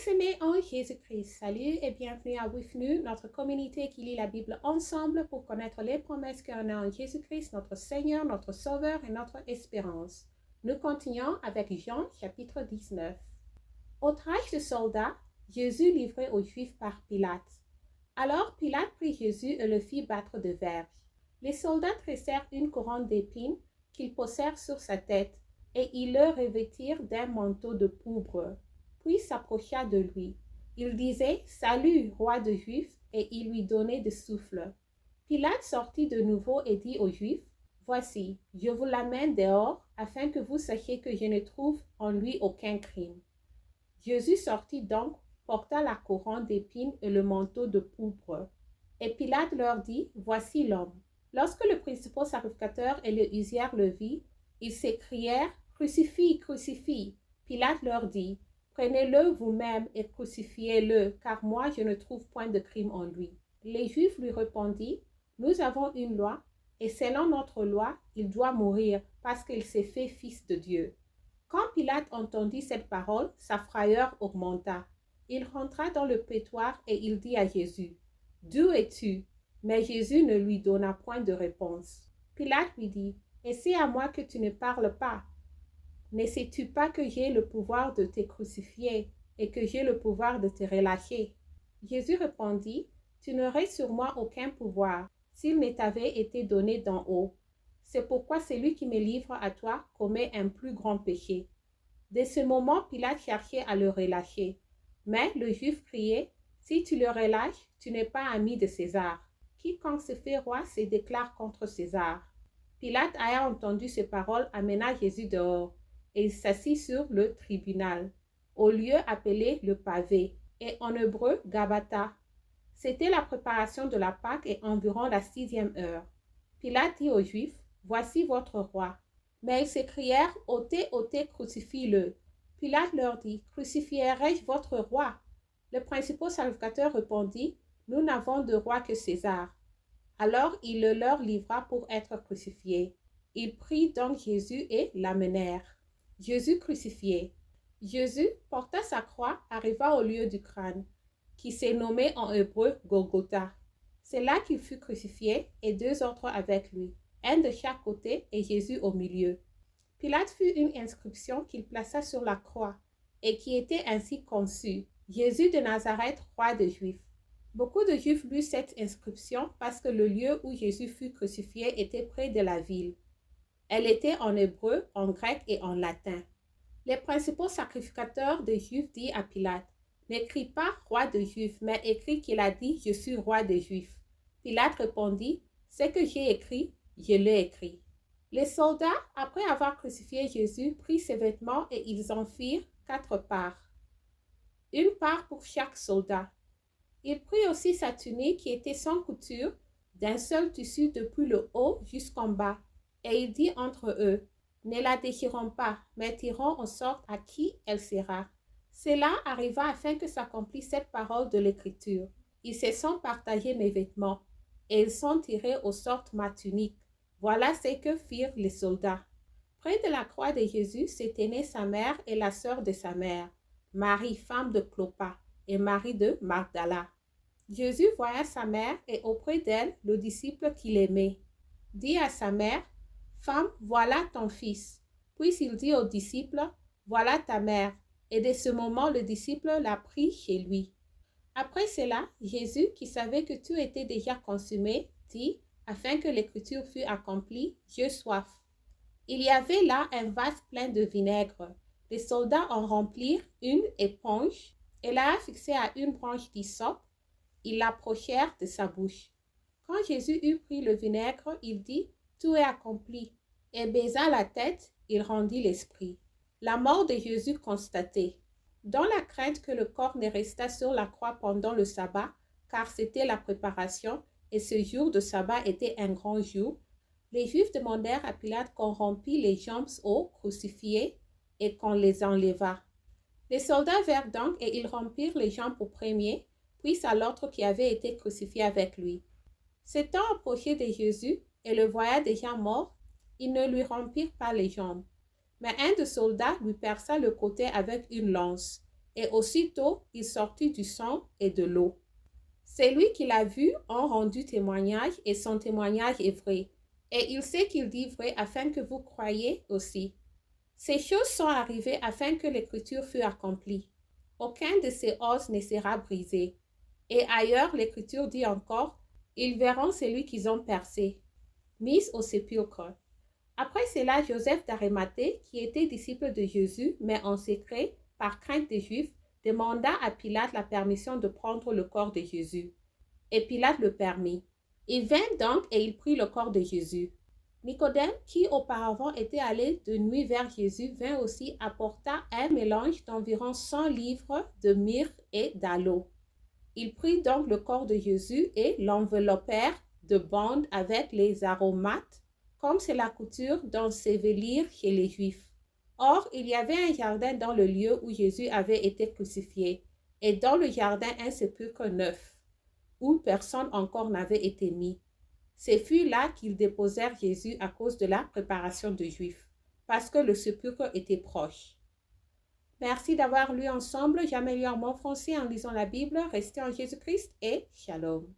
Bien-aimés en Jésus-Christ, salut et bienvenue à WIFNU, notre communauté qui lit la Bible ensemble pour connaître les promesses qu'on a en Jésus-Christ, notre Seigneur, notre Sauveur et notre espérance. Nous continuons avec Jean chapitre 19. Outrage de soldats, Jésus livré aux Juifs par Pilate. Alors Pilate prit Jésus et le fit battre de verges. Les soldats tressèrent une couronne d'épines qu'ils posèrent sur sa tête et ils le revêtirent d'un manteau de pourpre. Puis s'approcha de lui. Il disait « Salut, roi des Juifs » et il lui donnait des souffles. Pilate sortit de nouveau et dit aux Juifs « Voici, je vous l'amène dehors, afin que vous sachiez que je ne trouve en lui aucun crime. » Jésus sortit donc, porta la couronne d'épines et le manteau de pourpre. Et Pilate leur dit « Voici l'homme. » Lorsque le principal sacrificateur et le usière le virent, ils s'écrièrent « Crucifie, crucifie !» Pilate leur dit « Prenez-le vous-même et crucifiez-le, car moi je ne trouve point de crime en lui. » Les Juifs lui répondirent « Nous avons une loi, et selon notre loi, il doit mourir, parce qu'il s'est fait fils de Dieu. » Quand Pilate entendit cette parole, sa frayeur augmenta. Il rentra dans le prétoire et il dit à Jésus « D'où es-tu » Mais Jésus ne lui donna point de réponse. Pilate lui dit « Et c'est à moi que tu ne parles pas. Ne sais-tu pas que j'ai le pouvoir de te crucifier et que j'ai le pouvoir de te relâcher? » Jésus répondit « Tu n'aurais sur moi aucun pouvoir s'il ne t'avait été donné d'en haut. C'est pourquoi celui qui me livre à toi commet un plus grand péché. » Dès ce moment, Pilate cherchait à le relâcher. Mais le Juif criait « Si tu le relâches, tu n'es pas ami de César. Quiconque se fait roi se déclare contre César. » Pilate ayant entendu ces paroles amena Jésus dehors, et il s'assit sur le tribunal, au lieu appelé le pavé, et en hébreu Gabata. C'était la préparation de la Pâque et environ la 6e heure. Pilate dit aux Juifs, « Voici votre roi. » Mais ils s'écrièrent, « Ôtez, ôtez, crucifie-le. » Pilate leur dit, « Crucifierai-je votre roi? » Le principal sacrificateur répondit, « Nous n'avons de roi que César. » Alors il le leur livra pour être crucifié. Ils prirent donc Jésus et l'amenèrent. Jésus crucifié. Jésus porta sa croix, arriva au lieu du crâne, qui s'est nommé en hébreu Golgotha. C'est là qu'il fut crucifié et 2 autres avec lui, un de chaque côté et Jésus au milieu. Pilate fit une inscription qu'il plaça sur la croix et qui était ainsi conçue: Jésus de Nazareth, roi des Juifs. Beaucoup de Juifs lurent cette inscription parce que le lieu où Jésus fut crucifié était près de la ville. Elle était en hébreu, en grec et en latin. Les principaux sacrificateurs des Juifs dirent à Pilate, « N'écris pas roi des Juifs, mais écris qu'il a dit, je suis roi des Juifs. » Pilate répondit, « Ce que j'ai écrit, je l'ai écrit. » Les soldats, après avoir crucifié Jésus, prirent ses vêtements et ils en firent 4 parts. Une part pour chaque soldat. Ils prirent aussi sa tunique qui était sans couture, d'un seul tissu depuis le haut jusqu'en bas. Et il dit entre eux, « Ne la déchirons pas, mais tirons en sorte à qui elle sera. » Cela arriva afin que s'accomplisse cette parole de l'Écriture. Ils se sont partagés mes vêtements, et ils sont tirés au sorte ma tunique. Voilà ce que firent les soldats. Près de la croix de Jésus se tenaient sa mère et la sœur de sa mère, Marie, femme de Clopas, et Marie de Magdala. Jésus voya sa mère et auprès d'elle le disciple qu'il aimait. Dit à sa mère, « Femme, voilà ton fils. » Puis il dit au disciple, « Voilà ta mère. » Et de ce moment, le disciple la prit chez lui. Après cela, Jésus, qui savait que tout était déjà consumé, dit, afin que l'écriture fût accomplie, « J'ai soif. » Il y avait là un vase plein de vinaigre. Les soldats en remplirent une éponge et la fixée à une branche d'hysope. Ils l'approchèrent de sa bouche. Quand Jésus eut pris le vinaigre, il dit, « Tout est accompli. » Et baisa la tête, il rendit l'esprit. La mort de Jésus constatée. Dans la crainte que le corps ne restât sur la croix pendant le sabbat, car c'était la préparation, et ce jour de sabbat était un grand jour, les Juifs demandèrent à Pilate qu'on rompît les jambes aux crucifiés et qu'on les enlevât. Les soldats vinrent donc et ils rompirent les jambes au premier, puis à l'autre qui avait été crucifié avec lui. S'étant approchés de Jésus et le voyant déjà mort, ils ne lui rompirent pas les jambes. Mais un des soldats lui perça le côté avec une lance, Et aussitôt, il sortit du sang et de l'eau. Celui qui l'a vu a rendu témoignage et son témoignage est vrai. Et il sait qu'il dit vrai afin que vous croyiez aussi. Ces choses sont arrivées afin que l'écriture fût accomplie. Aucun de ces os ne sera brisé. Et ailleurs, l'écriture dit encore, ils verront celui qu'ils ont percé, mis au sépulcre. Après cela, Joseph d'Arimathée, qui était disciple de Jésus, mais en secret, par crainte des Juifs, demanda à Pilate la permission de prendre le corps de Jésus. Et Pilate le permit. Il vint donc et il prit le corps de Jésus. Nicodème, qui auparavant était allé de nuit vers Jésus, vint aussi apporter un mélange d'environ 100 livres de myrrhe et d'aloe. Ils prirent donc le corps de Jésus et l'enveloppèrent de bandes avec les aromates, comme c'est la coutume d'ensevelir chez les Juifs. Or, il y avait un jardin dans le lieu où Jésus avait été crucifié, et dans le jardin un sépulcre neuf, où personne encore n'avait été mis. Ce fut là qu'ils déposèrent Jésus à cause de la préparation des Juifs, parce que le sépulcre était proche. Merci d'avoir lu ensemble. J'améliore mon français en lisant la Bible. Restez en Jésus-Christ et shalom.